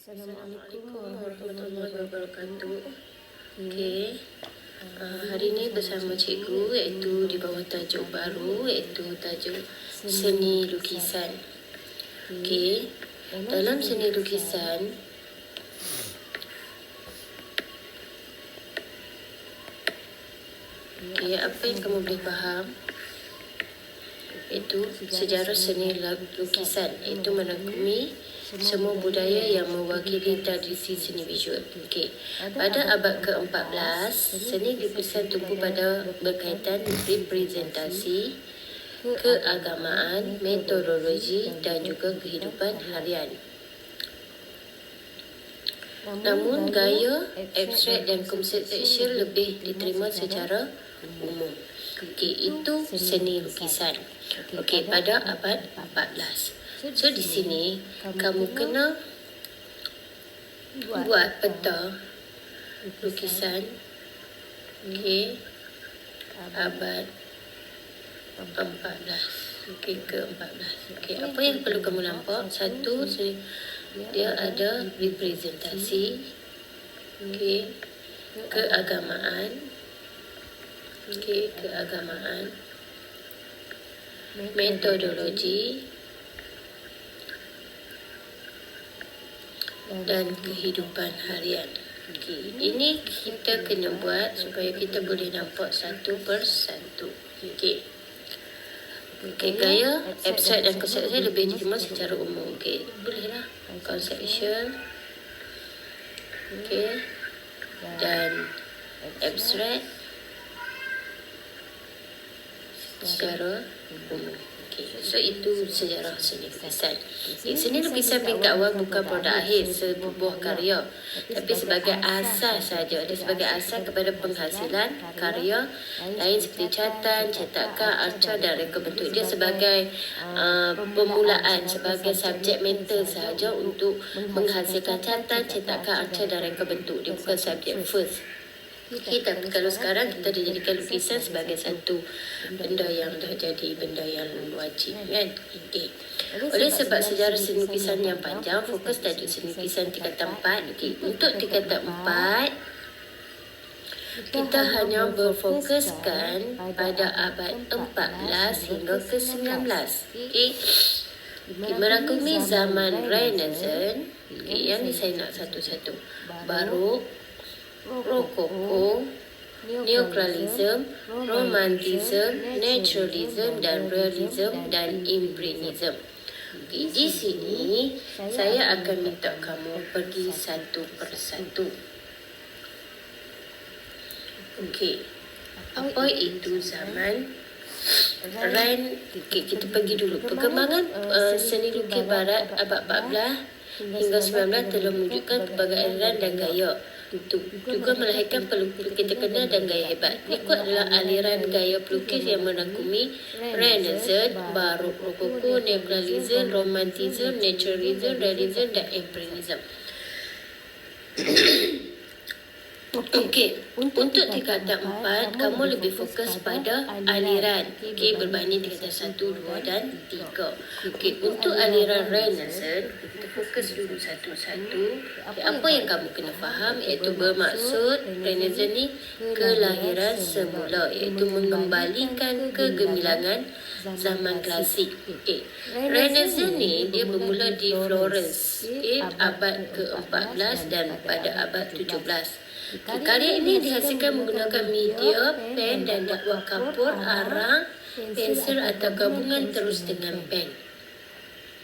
Assalamualaikum warahmatullahi wabarakatuh. Okey. Hari ini bersama cikgu iaitu di bawah tajuk baru iaitu tajuk seni lukisan. Okey. Dalam seni lukisan apa yang kamu boleh faham iaitu sejarah seni lukisan, iaitu merangkumi semua budaya yang mewakili tradisi seni visual. Okey. Pada abad ke-14, seni lukisan tumbuh pada berkaitan representasi, keagamaan, metodologi dan juga kehidupan harian. Namun gaya abstrak dan konseptual lebih diterima secara umum. Okey, itu seni lukisan. Okey, pada abad 14. So di sini kamu kena buat peta lukisan. Okey, abad 14. Okey, ke-14. Okey, apa yang perlu kamu nampak? Satu, dia ada representasi, okey, keagamaan, okey, keagamaan, metodologi dan kehidupan harian. Okey, ini kita kena buat supaya kita boleh nampak satu persatu. Okey. Okey, gaya abstrak dan konseptual lebih diterima secara umum. Okey, bolehlah konseptual. Okey. Dan abstrak secara umum. Okay. So itu sejarah seni lukisan. Seni lukisan peringkat awal bukan produk akhir sebuah karya, tapi sebagai asas saja. Dia sebagai asas kepada penghasilan karya lain seperti catatan, cetakan, arca dan reka bentuk. Dia sebagai permulaan, sebagai subjek matter sahaja untuk menghasilkan catatan, cetakan, arca dan reka bentuk. Dia bukan subjek first. Okay, tapi kalau sekarang kita dijadikan lukisan sebagai satu benda yang dah jadi benda yang wajib, kan? Okay. Oleh sebab sejarah seni lukisan yang panjang, fokus tajuk seni lukisan tingkatan 4. Okay. Untuk tingkatan 4, kita hanya berfokuskan pada abad 14 hingga ke-19. Okay. Merangkumi zaman Renaissance. Okay. Yang ni saya nak satu-satu. Barok, Rokoko, Neoclassicism, Romanticism, Naturalism dan Realism dan Impressionism. Okay, di sini saya akan minta kamu pergi satu persatu. Okey, apa itu zaman okay, kita pergi dulu. Perkembangan seni lukis barat abad 14 hingga 19 telah menunjukkan pelbagai aliran dan gaya. Juga melahirkan pelukis terkenal dan gaya hebat. Berikut adalah aliran gaya pelukis yang merangkumi Renaissance, Barok, Rokoko, Neoclassicism, Romanticism, Naturalism, Realism dan Impressionism. Okey, untuk tingkatan 4, kamu lebih fokus pada aliran. Okey, berbanding tingkatan 1, 2 dan 3. Okey, untuk aliran Renaissance, kita fokus dulu satu-satu. Okay, apa yang kamu kena faham iaitu bermaksud Renaissance ni kelahiran semula, iaitu mengembalikan kegemilangan zaman klasik. Okey, Renaissance ni dia bermula di Florence, okey, abad ke-14 dan pada abad 17. Karya ini dihasilkan menggunakan media, pen dan dakwah kapur, arang, pensel atau gabungan terus dengan pen.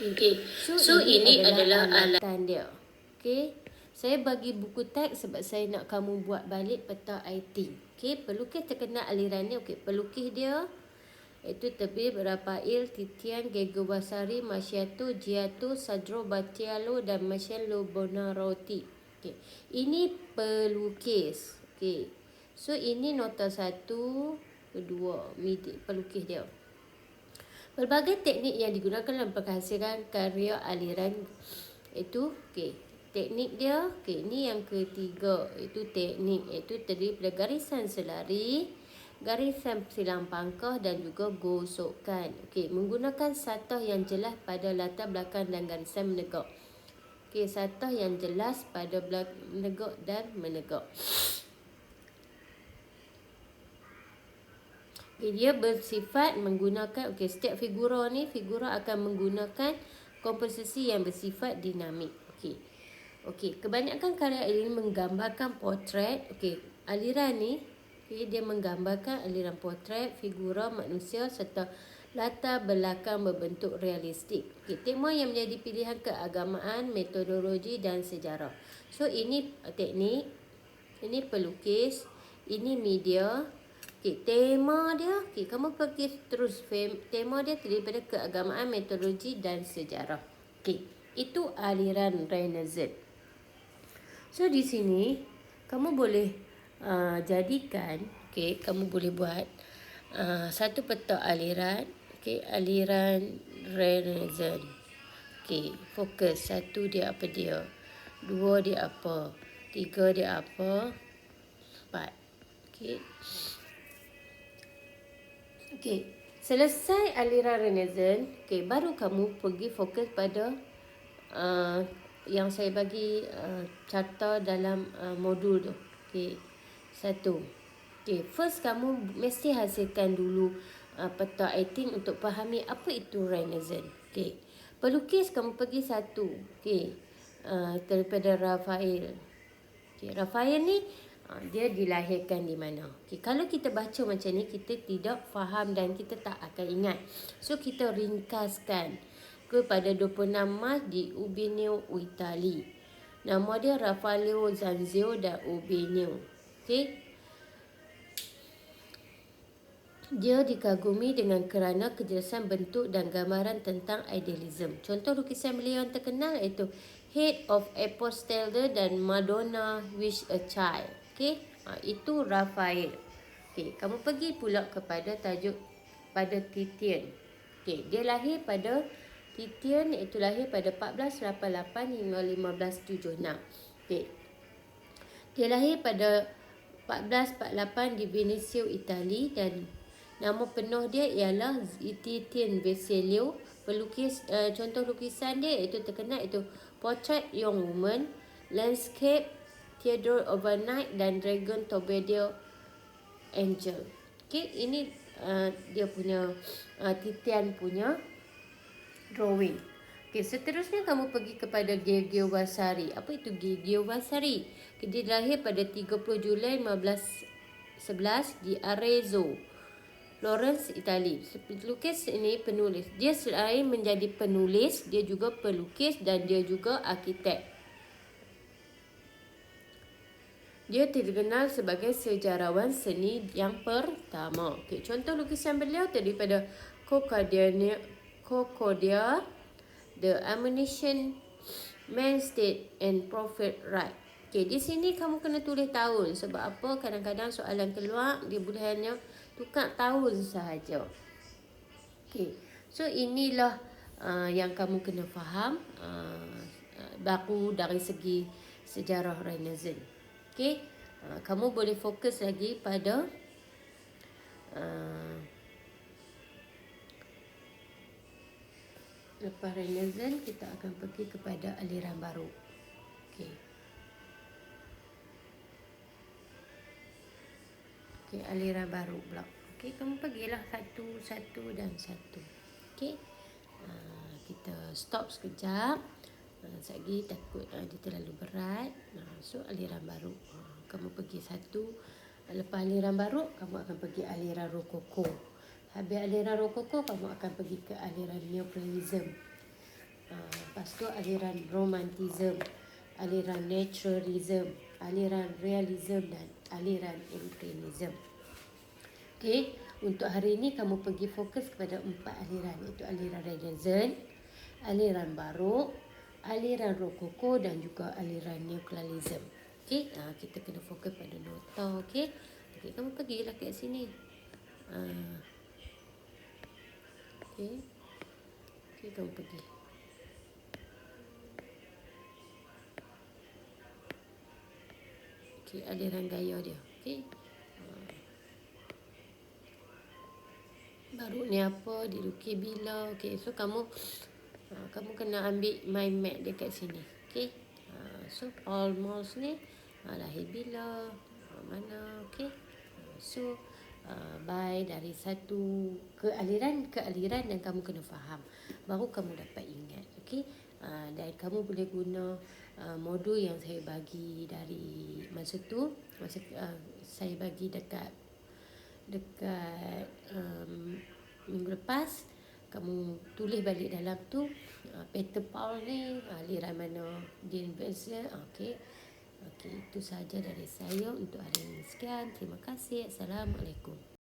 Okey, so ini adalah alatan dia. Okey, saya bagi buku teks sebab saya nak kamu buat balik peta IT. Okey, pelukis terkenal aliran ni. Okey, pelukis dia iaitu terdiri Raphael, Titian, Gego Vasari, Masciato, Giotto, Sandro Botticelli dan Marcello Buonarroti. Okay. Ini pelukis. Okay. So ini nota 1, kedua, pelukis dia. Pelbagai teknik yang digunakan dalam penghasilan karya aliran itu, okay, teknik dia, okay, ini yang ketiga, itu teknik, iaitu terdiri pada garisan selari, garisan silang pangkah dan juga gosokan. Okay, menggunakan satah yang jelas pada latar belakang dan garisan menegak. Okey, satah yang jelas pada menegak dan menegak. Okay, dia bersifat menggunakan, setiap figura akan menggunakan komposisi yang bersifat dinamik. Okey, kebanyakan karya ini menggambarkan potret. Aliran ni, dia menggambarkan aliran potret figura manusia serta latar belakang berbentuk realistik. Tema yang menjadi pilihan keagamaan, metodologi dan sejarah. So, ini teknik, ini pelukis, ini media. Tema dia, kamu pergi terus tema dia daripada keagamaan, metodologi dan sejarah. Itu aliran Renaissance. So di sini kamu boleh jadikan, kamu boleh buat satu peta aliran, aliran Renaissance. Fokus. Satu dia apa dia? Dua dia apa? Tiga dia apa? Empat. Selesai aliran Renaissance, baru kamu pergi fokus pada yang saya bagi carta dalam modul tu. Satu. First kamu mesti hasilkan dulu peta 18 untuk fahami apa itu Renaissance. Pelukis kamu pergi satu. Daripada Raphael. Raphael ni dia dilahirkan di mana? Kalau kita baca macam ni, kita tidak faham dan kita tak akan ingat. So kita ringkaskan pada 26 Mac di Urbino, Itali. Nama dia Raffaello Sanzio da Urbino. Dia dikagumi dengan kerana kejelasan bentuk dan gambaran tentang idealism. Contoh lukisan beliau yang terkenal iaitu Head of Apostolate dan Madonna with a Child. Itu Raphael. Kamu pergi pula kepada tajuk pada Titian. Dia lahir pada Titian, iaitu lahir pada 1488 hingga 1576. Dia lahir pada 1448 di Venesia, Itali, dan nama penuh dia ialah Titian Veselio. Pelukis contoh lukisan dia itu terkenal itu Portrait Young Woman, Landscape, Theodore Overnight dan Dragon Torpedo Angel. Ini dia punya Titian punya drawing. Seterusnya kamu pergi kepada Giorgio Vasari. Apa itu Giorgio Vasari? Dia lahir pada 30 Julai 1511 di Arezzo, Florence, Itali. Pelukis ini penulis. Dia selain menjadi penulis, dia juga pelukis dan dia juga arkitek. Dia terkenal sebagai sejarawan seni yang pertama. Contoh lukisan beliau daripada Concordia, The Ammunition, Man, State and Prophet Right. Di sini kamu kena tulis tahun. Sebab apa? Kadang-kadang soalan keluar, dia boleh hanya tukar tahun sahaja. So inilah yang kamu kena faham baru dari segi sejarah Renaissance. Kamu boleh fokus lagi pada lepas Renaissance kita akan pergi kepada aliran baru. Aliran baru pula. Kamu pergilah satu dan satu. Kita stop sekejap. Sekejap lagi takut dia terlalu berat. So aliran baru, kamu pergi satu. Lepas aliran baru, kamu akan pergi aliran Rokoko. Habis aliran Rokoko, kamu akan pergi ke aliran Neoplatonism. Lepas tu aliran Romantism, aliran Naturalism, aliran Realism dan aliran Impressionism. Untuk hari ini kamu pergi fokus kepada 4 aliran, iaitu aliran Renaissance, aliran Barok, aliran Rokoko dan juga aliran Neoclassicism. Kita kena fokus pada nota. Kamu pergilah kat sini. Kamu pergi. Aliran gaya dia. Baru ni apa, dilukis bila. So kamu kena ambil mind map dia kat sini. Okey. So almost ni lahir bila, mana, okey. So by dari satu kealiran dan kamu kena faham, baru kamu dapat ingat. Okey. Dan kamu boleh guna modul yang saya bagi dari masa tu, saya bagi dekat minggu lepas. Kamu tulis balik dalam tu Peter Paul ni aliran mana dia investment. Okey. Okey, itu sahaja dari saya untuk hari ini. Sekian, terima kasih. Assalamualaikum.